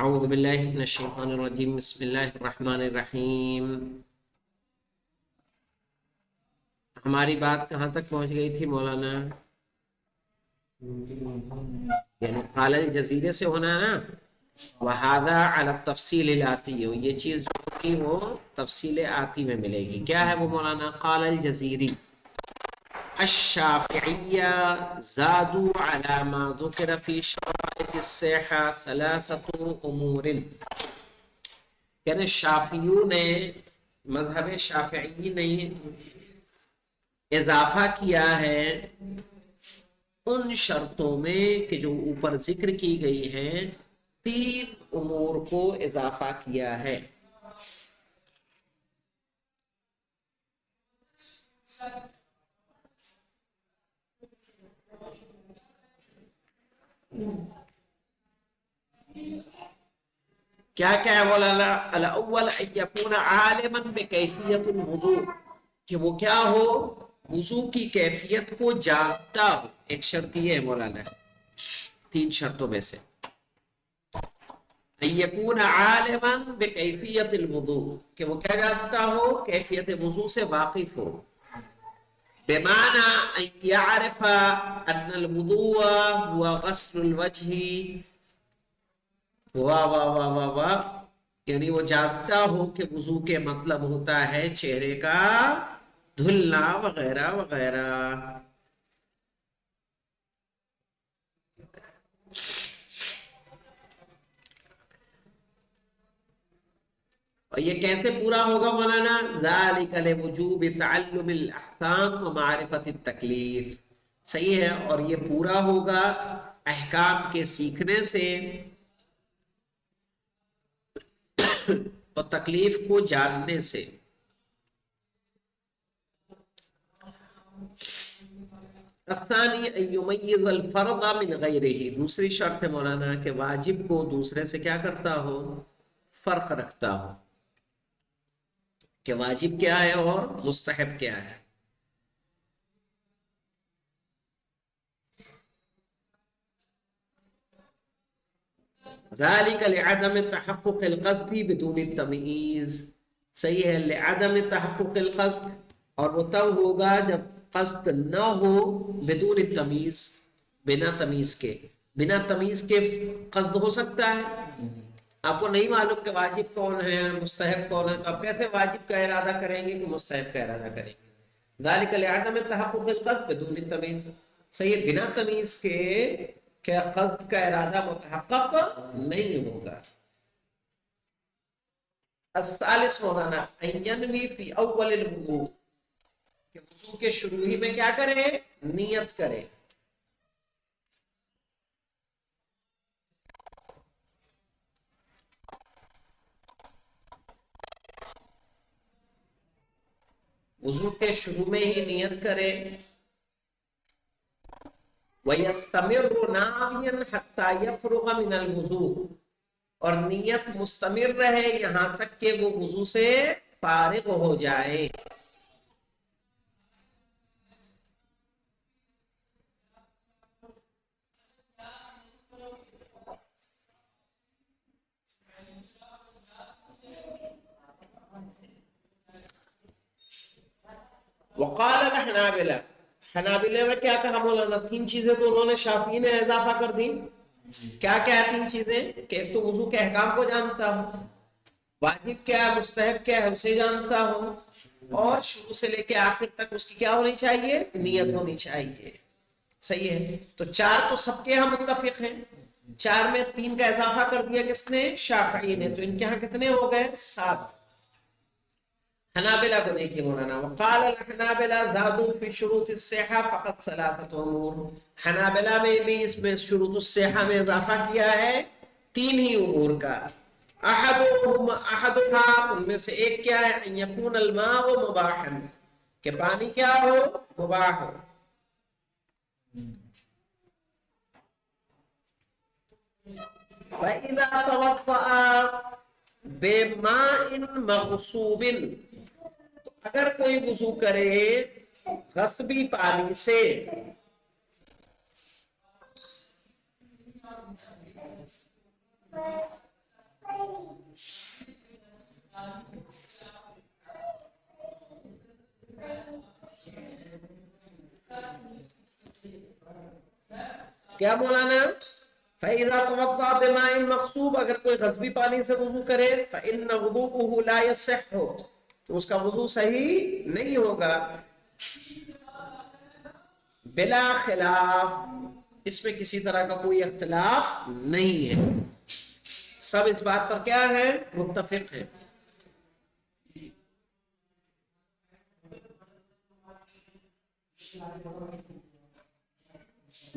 اعوذ باللہ من الشیطان الرجیم بسم اللہ الرحمن الرحیم. ہماری بات کہاں تک پہنچ گئی تھی مولانا؟ یعنی قال الجزیرے سے ہونا ہے نا. وہذا علی التفصیل الاتی، یہ چیز جو ہوگی وہ تفصیل آتی میں ملے گی. کیا ہے وہ مولانا؟ قال الجزیری الشافعیہ زادوا علی ما ذکر فی شرائط الصحہ ثلاثۃ امور. یعنی شافعیوں نے، مذہب شافعی نے اضافہ کیا ہے ان شرطوں میں کہ جو اوپر ذکر کی گئی ہیں، 3 امور کو اضافہ کیا ہے. کیا کیا ہے مولانا؟ الاول ان یکون عالما بکیفیت الوضوء، کہ وہ کیا ہو؟ وضو کی کیفیت کو جانتا ہو. ایک شرط یہ ہے مولانا، 3 شرطوں میں سے. ان یکون عالما بکیفیت الوضوء، کہ وہ کیا جانتا ہو؟ کیفیت وضو سے واقف ہو. بمعنى ان يعرف ان الوضوء هو غسل الوجه واہ یعنی وہ جانتا ہو کہ وضو کے مطلب ہوتا ہے چہرے کا دھلنا وغیرہ وغیرہ. اور یہ کیسے پورا ہوگا مولانا؟ ذالک لوجوب تعلم الاحکام ومعرفت التکلیف. صحیح ہے، اور یہ پورا ہوگا احکام کے سیکھنے سے اور تکلیف کو جاننے سے. الثانی ان یمیز الفرض من غیرہ، دوسری شرط ہے مولانا کہ واجب کو دوسرے سے کیا کرتا ہو؟ فرق رکھتا ہو کہ واجب کیا ہے اور مستحب کیا ہے. ذالک لعدم تحقق القصد بدون التمییز. صحیح ہے، لعدم تحقق القصد، اور وہ تب ہوگا جب قصد نہ ہو بدون التمییز، بنا تمیز کے. بنا تمیز کے قصد ہو سکتا ہے؟ آپ کو نہیں معلوم کہ واجب کون ہے مستحب کون ہے، تو آپ کیسے واجب کا ارادہ کریں گے کہ مستحب کا ارادہ کریں گے؟ ذالک لعدم تحقق القصد بدون التمیز. صحیح ہے، بنا تمیز کے کیا قصد کا ارادہ متحقق نہیں ہوگا. الثالث مولانا ان ینوی فی اول الوضوء، کہ وضو کے شروع ہی میں کیا کرے؟ نیت کرے. وضو کے شروع میں ہی نیت کرے. وَيَسْتَمِرُّ نَاوِيًا حَتَّى يَفْرُغَ مِنَ الْوُضُوءِ، اور نیت مستمر رہے یہاں تک کہ وہ وضو سے فارغ ہو جائے. وقال الحنابلہ، حنابلہ نے کیا کہا مولانا؟ 3 چیزیں تو انہوں نے شافعی نے اضافہ کر دی. کیا کیا ہے 3 چیزیں؟ کہ ایک تو وضو کے احکام کو جانتا ہوں، واجب کیا ہے مستحب کیا ہے اسے جانتا ہوں، اور شروع سے لے کے آخر تک اس کی کیا ہونی چاہیے؟ نیت ہونی چاہیے. صحیح ہے، تو 4 تو سب کے ہاں متفق ہیں. 4 میں 3 کا اضافہ کر دیا کس نے؟ شافعی نے. تو ان کے ہاں کتنے ہو گئے؟ 7. حنابلہ کو دیکھیے مولانا، وقال الحنابلہ زادوا فی شروط الصحہ فقط 3 امور. حنابلہ میں بھی اس میں شروط الصحہ میں اضافہ کیا ہے 3 ہی امور کا. احدها، ان میں سے ایک کیا ہے؟ ان یکون الماء مباحا، کہ پانی کیا ہو؟ مباح ہو. فَإِذَا تَوَضَّأَ بِمَاءٍ مَغْصُوبٍ، اگر کوئی وضو کرے غصبی پانی سے، کیا مولانا؟ فَإِذَا تَوَضَّأَ بِمَاءٍ مَغْصُوبٍ، اگر کوئی غصبی پانی سے وضو کرے، فَإِنَّ وُضُوءُهُ لَا يَصِحُّ، تو اس کا وضو صحیح نہیں ہوگا. بلا خلاف، اس میں کسی طرح کا کوئی اختلاف نہیں ہے، سب اس بات پر کیا ہے؟ متفق ہیں.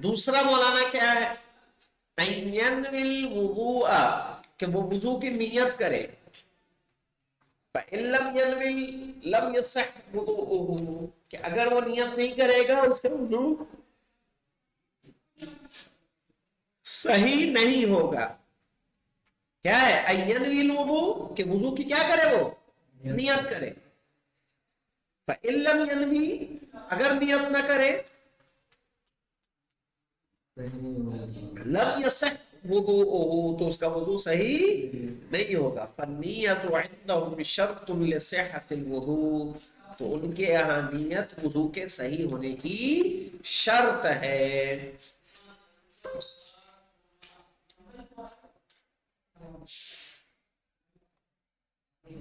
دوسرا مولانا کیا ہے؟ ان ينوي الوضوء، کہ وہ وضو کی نیت کرے. فَإِن لَمْ يَنْوِي لَمْ يَصِحُّ وُضُوءُهُ، کہ اگر وہ نیت نہیں کرے گا اس کا وضو صحیح نہیں ہوگا. کیا ہے؟ ان ينوي الوضوء، کہ وضو کی کیا کرے؟ وہ نیت کرے. فَإِن لَمْ يَنْوِي، اگر نیت نہ کرے، لم يصح وضوءه، تو اس کا وضو صحیح نہیں ہوگا. فالنیت عندهم شرط لصحة الوضوء، تو ان کے یہاں نیت وضو کے صحیح ہونے کی شرط ہے.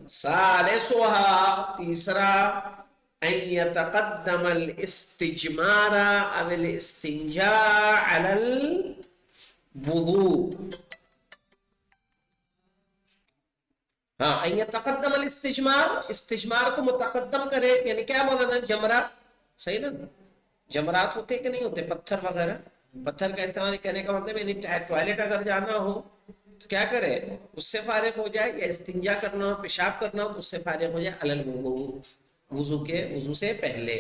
ثالثها، تیسرا، ان يتقدم الاستجمار او الاستنجاء على الوضوء. ہاں، ان يتقدم الاستجمار، استجمار کو متقدم کرے، یعنی کیا مولانا؟ جمرہ، صحیح نا؟ جمرات ہوتے کہ نہیں ہوتے؟ پتھر وغیرہ، پتھر کا استعمال کرنے کا مطلب یعنی ٹوائلٹ اگر جانا ہو تو کیا کرے؟ اس سے فارغ ہو جائے، یا استنجا کرنا ہو، پیشاب کرنا ہو تو اس سے فارغ ہو جائے. علی الوضوء، وضو سے پہلے.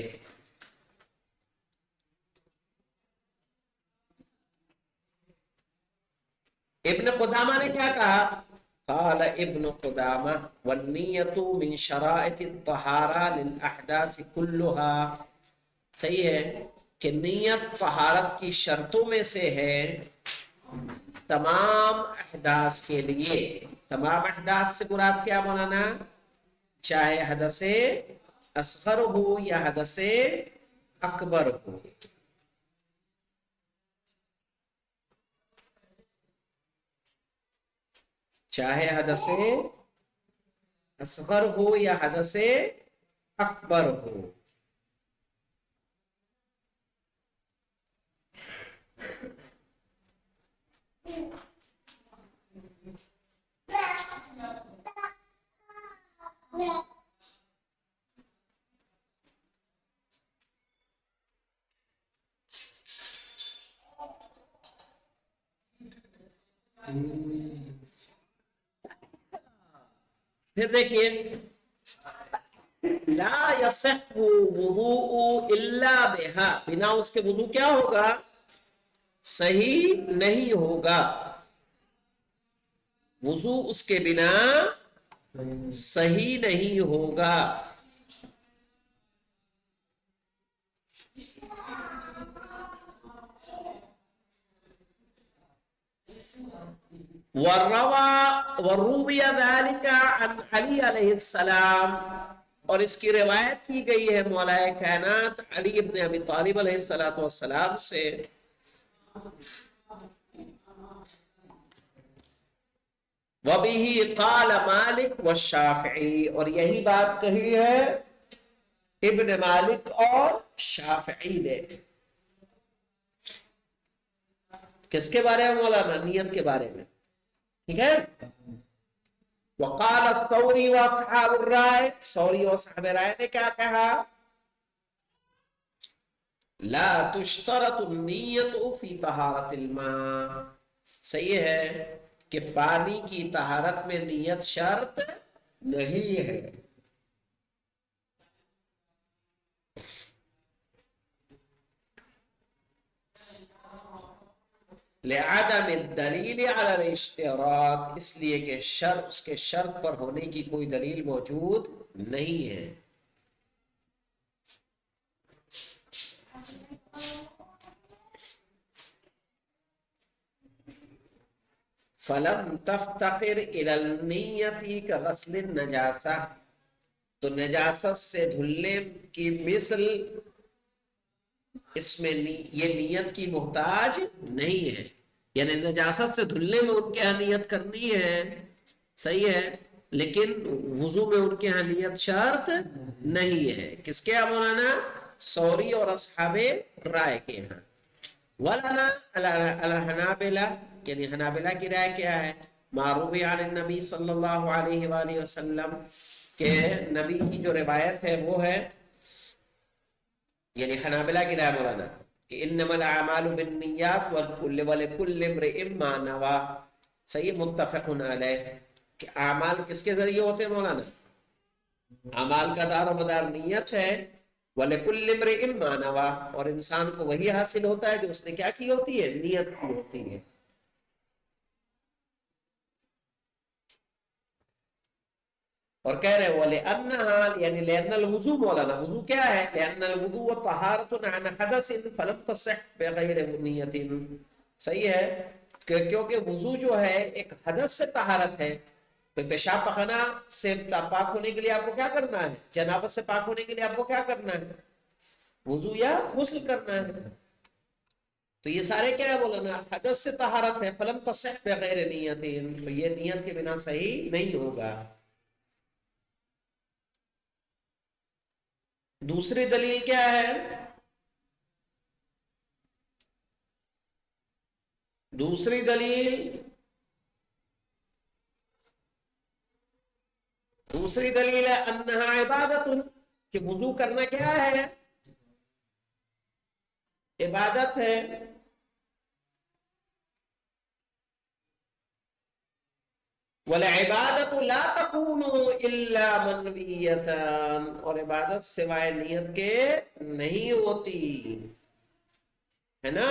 ابن قدامہ نے کیا کہا؟ قال ابن قدامہ والنیت من شرائط الطہارہ للاحداث كلها، صحیح ہے کہ نیت طہارت کی شرطوں میں سے ہے تمام احداث کے لیے. تمام احداث سے مراد کیا مولانا؟ چاہے حدث اصغر ہو یا حدث اکبر ہو. چاہے حدث اصغر ہو یا حدث اکبر ہو. پھر دیکھیے، لا يصح وضوء الا بها، بنا اس کے وضو کیا ہوگا؟ صحیح نہیں ہوگا. وضو اس کے بنا صحیح نہیں ہوگا. وروی ذلك عن علی علیہ السلام، اور اس کی روایت کی گئی ہے مولا کائنات علی ابن ابی طالب علیہ السلام سے. وَبِهِ قَالَ مالک والشافعی، اور یہی بات کہی ہے ابن مالک اور شافعی نے. کس کے بارے میں مولانا؟ نیت کے بارے میں. ٹھیک ہے. وقال الثوری واصحاب الرائے، ثوری اور صحاب رائے نے کیا کہا؟ لا تشترط النیت فی طہارت الماء، صحیح ہے کہ پانی کی طہارت میں نیت شرط نہیں ہے. لعدم الدلیل علی الاشتراط، اس لیے کہ شرط، اس کے شرط پر ہونے کی کوئی دلیل موجود نہیں ہے. فلم تفتقر الى النیتی كغسل النجاسہ، تو نجاست سے دھلنے کی مثل اس میں یہ نیت کی محتاج نہیں ہے، یعنی نجاست سے دھلنے میں ان کے یہاں نیت کرنی ہے، صحیح ہے، لیکن وضو میں ان کے یہاں نیت شرط نہیں ہے۔ کس کے یہاں مولانا؟ سوری اور اصحاب رائے کے یہاں۔ وَلَنَا الْحَنَابِلَةِ، یعنی حنابلہ کی رائے کیا ہے؟ معروف عن النبی صلی اللہ علیہ وآلہ وسلم، کہ نبی کی جو روایت ہے وہ ہے، یعنی حنابلہ کی رائے مولانا، کہ انما الاعمال بالنیات ولکل امرئ ما نوی، صحیح، متفق علیہ، کہ اعمال کس کے ذریعے ہوتے ہیں مولانا؟ اعمال کا دار و مدار نیت ہے، وَلِكُلِّ امْرِئٍ مَّا نَوَىٰ، اور انسان کو وہی حاصل ہوتا ہے جو اس نے کیا کی ہوتی ہے؟ نیت کی ہوتی ہے۔ اور کہہ رہے وَلِأَنَّهَا، یعنی لِأَنَّ الْوُضُوء، مولانا وضو کیا ہے؟ لِأَنَّ الْوُضُوءَ طَهَارَةٌ عَنْ حَدَثٍ فَلَمْ تَصِحْ بِغَيْرِ نِيَّةٍ، صحیح ہے، کیونکہ وضو جو ہے ایک حدث سے طہارت ہے، تو پیشاب پخانہ سے پاک ہونے کے لیے آپ کو کیا کرنا ہے؟ جنابت سے پاک ہونے کے لیے آپ کو کیا کرنا ہے؟ وضو یا غسل کرنا ہے۔ تو یہ سارے کیا ہے مولانا؟ حدث سے طہارت ہے، فلم تصح بغیر نیت، تو یہ نیت کے بنا صحیح نہیں ہوگا۔ دوسری دلیل کیا ہے؟ دوسری دلیل ہے انہا عبادت، کہ وضو کرنا کیا ہے؟ عبادت ہے۔ وَالْعِبَادَةُ لَا تَكُونُ إِلَّا مَنْوِيَّةً، اور عبادت سوائے نیت کے نہیں ہوتی ہے نا۔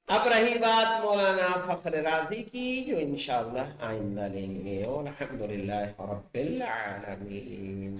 اب رہی بات مولانا فخر رازی کی، جو انشاءاللہ آئندہ لیں گے، والحمدللہ رب العالمین۔